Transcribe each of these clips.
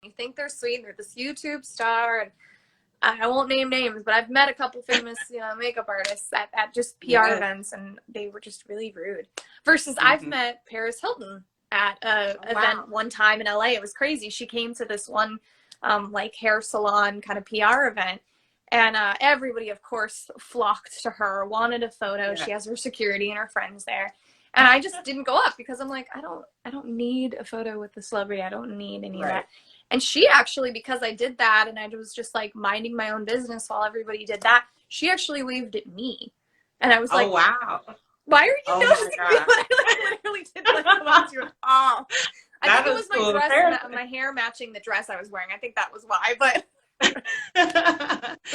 You think they're sweet, they're this YouTube star, and I won't name names, but I've met a couple famous, makeup artists at just PR Yes. events, and they were just really rude. Versus I've Hmm. met Paris Hilton at a Oh, wow. event one time in LA. It was crazy. She came to this one like hair salon kind of PR event, and everybody, of course, flocked to her, wanted a photo. Yeah. She has her security and her friends there. And I just didn't go up because I'm like, I don't need a photo with the celebrity. I don't need any of Right. that. And she actually, because I did that and I was just like minding my own business while everybody did that, she actually waved at me. And I was Oh, like, wow. why are you Oh my noticing me God. when I like literally did like come up to you? Oh, I think That it is was my cool. dress, Paris. my hair matching the dress I was wearing. I think that was why. But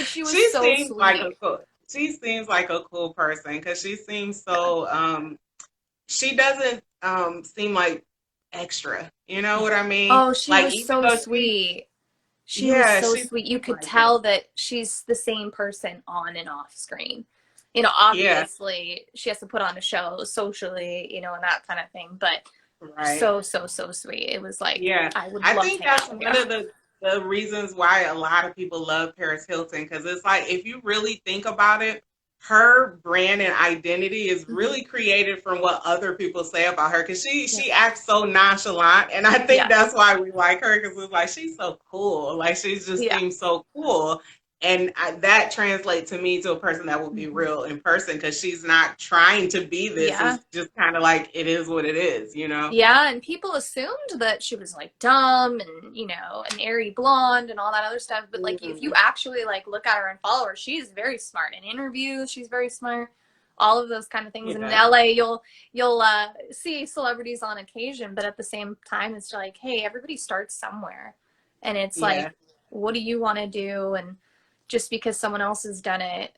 she was She so seems like sweet. a cool. She seems like a cool person because she seems so. She doesn't seem like extra. You know what I mean? Oh, she Like was even so though she, sweet. She was yeah, so she sweet. You seems could like it. tell that she's the same person on and off screen. Yeah. Obviously she has to put on a show socially, and that kind of thing, but Right. so, so, so sweet. It was like, Yeah, I would I love to think hang that's out with you. one of the reasons why a lot of people love Paris Hilton because it's like if you really think about it, her brand and identity is Mhm. really created from what other people say about her because she Yeah. she acts so nonchalant, and I think Yes. that's why we like her because it's like she's so cool, like she just Yeah. seems so cool. And that translates to me to a person that will be Mhm. real in person because she's not trying to be this. Yeah. It's just kind of like it is what it is, you know? Yeah, and people assumed that she was like dumb and an airy blonde and all that other stuff. But like, if you Mhm. actually like look at her and follow her, she's very smart in interviews. She's very smart. All of those kind of things. In Yeah. LA, you'll see celebrities on occasion, but at the same time, it's like, hey, everybody starts somewhere, and it's like, Yeah. what do you want to do? And just because someone else has done it,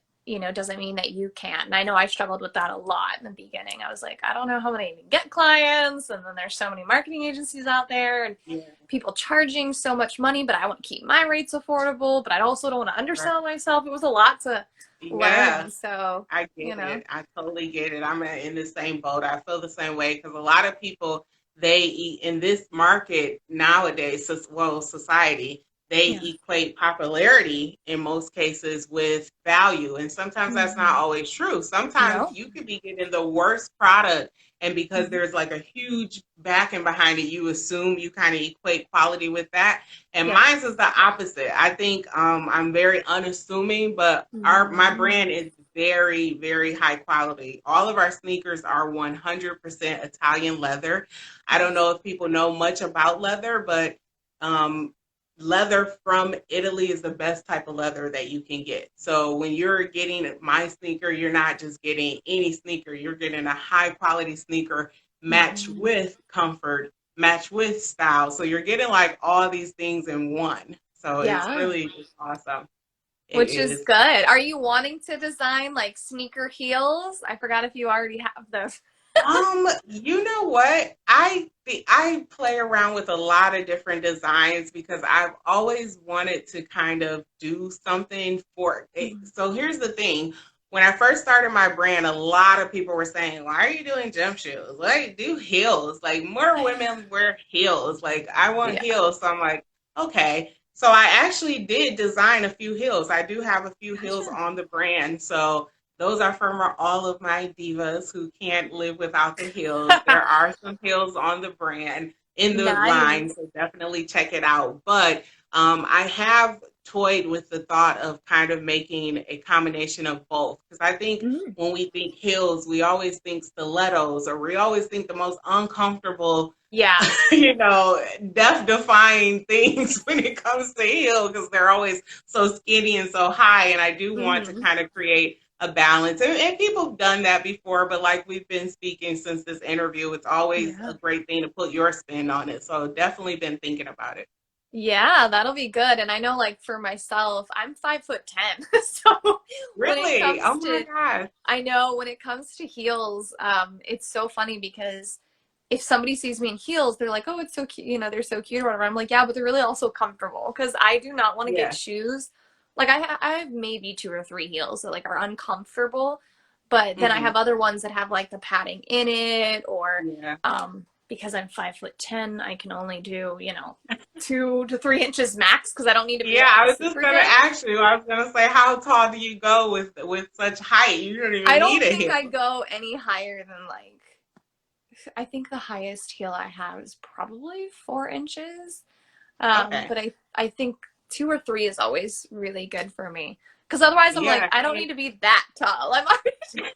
doesn't mean that you can't. And I know I struggled with that a lot in the beginning. I was like, I don't know how to even get clients. And then there's so many marketing agencies out there and Yeah. people charging so much money, but I want to keep my rates affordable, but I also don't want to Right. undersell myself. It was a lot to Yeah, learn. So, I you get know, it. I totally get it. I'm in the same boat. I feel the same way because a lot of people they eat in this market nowadays, well, society, they yeah. equate popularity in most cases with value. And sometimes that's not Mm-hmm. always true. Sometimes No. you could be getting the worst product, and because Mm-hmm. there's like a huge backing behind it, you assume you kind of equate quality with that. And Yep. mine is the opposite. I think I'm very unassuming, but my Mm-hmm. brand is very, very high quality. All of our sneakers are 100% Italian leather. I don't Nice. know if people know much about leather, but um, leather from Italy is the best type of leather that you can get. So when you're getting my sneaker, you're not just getting any sneaker, you're getting a high quality sneaker matched Mm-hmm. with comfort, matched with style. So you're getting like all these things in one. So Yeah. it's awesome. It Which is is. good. Are you wanting to design like sneaker heels? I forgot if you already have those. You know what? I play around with a lot of different designs because I've always wanted to kind of do something for it. Mhm. So here's the thing. When I first started my brand, a lot of people were saying, "Why are you doing jump shoes? Like, do heels. Like, more women wear heels. Like, I want Yeah. heels." So I'm like, okay. So I actually did design a few heels. I do have a few heels Gotcha. on the brand. So those are from all of my divas who can't live without the heels. There are some heels on the brand in the line, Nice. so definitely check it out. But I have toyed with the thought of kind of making a combination of both because I think Mm. when we think heels, we always think stilettos or we always think the most uncomfortable, Yeah. death defying things when it comes to heels because they're always so skinny and so high. And I do want to Hmm. kind of create a balance. And people have done that before, but like we've been speaking since this interview, it's always Yeah. a great thing to put your spin on it. So definitely been thinking about it. Yeah, that'll be good. And I know like for myself, I'm 5'10". So when it Really? Oh comes my to gosh. I know when it comes to heels, it's so funny because if somebody sees me in heels, they're like, "Oh, it's so cute," they're so cute or whatever. I'm like, "Yeah, but they're really also comfortable." Because I do not want to get Yeah. shoes. Like I have maybe two or three heels that like are uncomfortable, but then I Hmm. have other ones that have like the padding in it, or Yeah. because I'm 5'10", I can only do 2 to 3 inches max because I don't need to be Yeah, like I was just super gonna big. ask you. I was gonna say, how tall do you go with such height? You don't even I need don't a think heel. I go any higher than like, I think the highest heel I have is probably 4 inches. Okay. But I think 2 or 3 is always really good for me. Because otherwise I'm like, Yeah. I don't need to be that tall. I'm already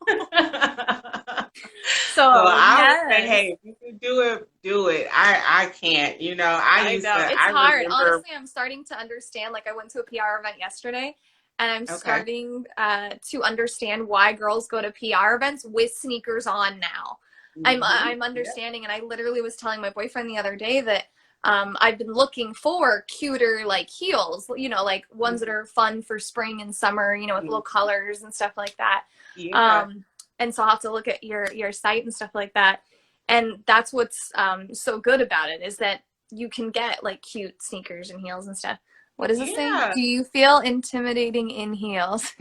Well, so I would say, yes. hey, if you can do it, do it. I can't. I I used know. to. It's I hard. remember. Honestly, I'm starting to understand. Like, I went to a PR event yesterday, and I'm Okay. starting to understand why girls go to PR events with sneakers on now. I'm Yeah. understanding, and I literally was telling my boyfriend the other day that I've been looking for cuter like heels, like ones that Mhm. are fun for spring and summer, with little Mhm. colors and stuff like that. Yeah. Um, and so I'll have to look at your site and stuff like that. And that's what's so good about it is that you can get like cute sneakers and heels and stuff. What does this say? Yeah. Do you feel intimidating in heels?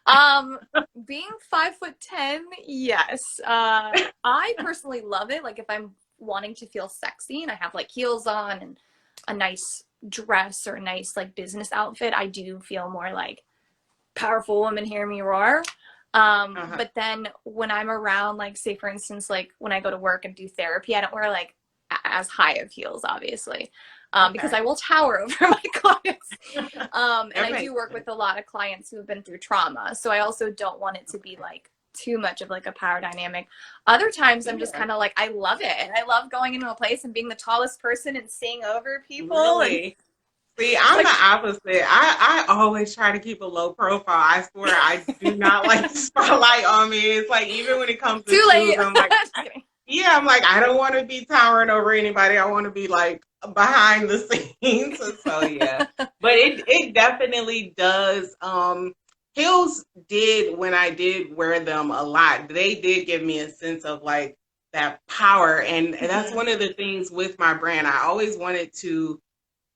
um, being 5'10", yes. I personally love it. Like if I'm wanting to feel sexy and I have like heels on and a nice dress or a nice like business outfit, I do feel more like powerful woman, hear me roar. Uh-huh. But then when I'm around, like, say for instance, like when I go to work and do therapy, I don't wear like as high of heels, obviously, because Okay. I will tower over my clients. And That I makes do work sense. with a lot of clients who have been through trauma, so I also don't want it to be like too much of like a power dynamic. Other times I'm just Yeah. kind of like, I love it, and I love going into a place and being the tallest person and seeing over people, and Really. See, I'm the like opposite. I always try to keep a low profile. I swear I do not like the spotlight on me. It's like even when it comes to too shoes, late. I'm like, Just kidding. yeah, I'm like, I don't want to be towering over anybody. I want to be like behind the scenes. So yeah. But it definitely does. Heels did when I did wear them a lot. They did give me a sense of like that power. And that's Mhm. one of the things with my brand. I always wanted to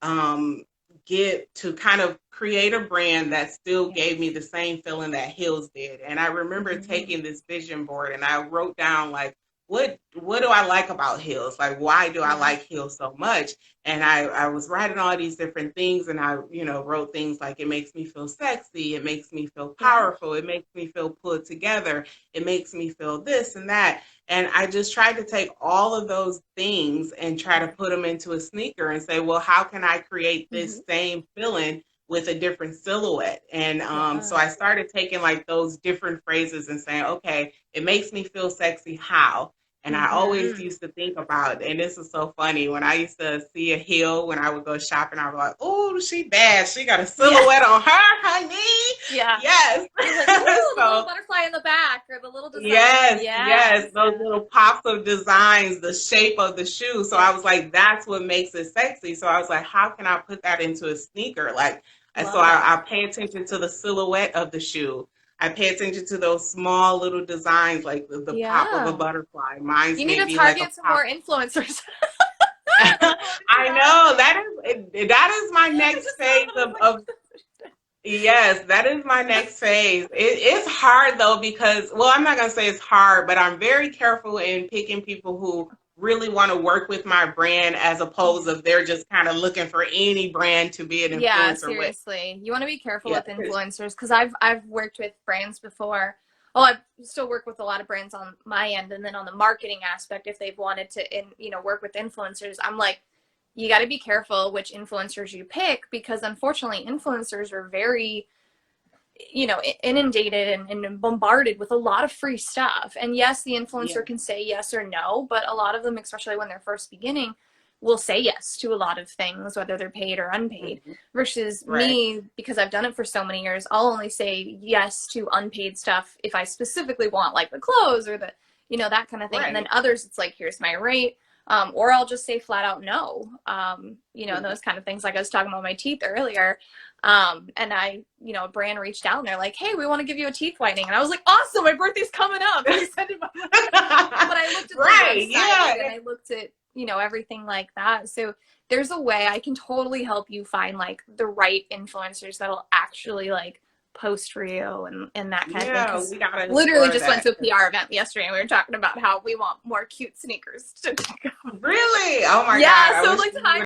um, get to kind of create a brand that still gave me Yes. the same feeling that Hills did. And I remember Mhm. taking this vision board and I wrote down like what do I like about Hills? Like why do I Yeah. like Hills so much? And I was writing all these different things and I, wrote things like it makes me feel sexy, it makes me feel Yeah. powerful, it makes me feel put together, it makes me feel this and that. And I just tried to take all of those things and try to put them into a sneaker and say, well, how can I create Mhm. this same feeling with a different silhouette? And so Yeah. I started taking like those different phrases and saying, okay, it makes me feel sexy. How? And I always Mhm. used to think about, and this is so funny, when I used to see a heel when I would go shopping, I was like, oh, she bad. She got a Yeah. silhouette on her, honey. Yeah. Yes. You're like, ooh, the little So butterfly in the back or the little design. yes, yes, Yes. those Yeah. little pops of designs, the shape of the shoe. So I Yep. was like, that's what makes it sexy. So I was like, how can I put that into a sneaker? Like, so Love that. I pay attention to the silhouette of the shoe. I pay attention to those small little designs, like the pop of a Yeah. butterfly. Mine's You need to maybe like a target some pop. more influencers. I know that is my I next just saw phase that. I was of like, yes, that is my next phase. It's hard though because, well, I'm not gonna say it's hard, but I'm very careful in picking people who really want to work with my brand as opposed yeah. of they're just kind of looking for any brand to be an Yeah, influencer with. seriously. You want to be careful Yeah, with influencers because I've worked with brands before. Well, I still work with a lot of brands on my end, and then on the marketing aspect, if they've wanted to, work with influencers, I'm like, you got to be careful which influencers you pick because unfortunately, influencers are very, inundated and bombarded with a lot of free stuff. And yes, the yeah, influencer can say yes or no, but a lot of them, especially when they're first beginning, will say yes to a lot of things, whether they're paid or unpaid. mhm, Versus right, me, because I've done it for so many years, I'll only say yes to unpaid stuff if I specifically want like the clothes or that kind of thing. And then right. others, it's like, here's my rate. Or I'll just say flat out no, and Mhm. those kind of things. Like I was talking about my teeth earlier. And a brand reached out and they're like, hey, we want to give you a teeth whitening. And I was like, awesome, my birthday's coming up. And I sent it, but I looked at their Right, yeah. website and I looked at, everything like that. So there's a way I can totally help you find like the right influencers that'll actually like post for you and that kind of thing. Yeah, Cause we gotta literally explore just went that. to a PR event yesterday and we were talking about how we want more cute sneakers to go. Really? Oh my Yeah. God. I So wish like we time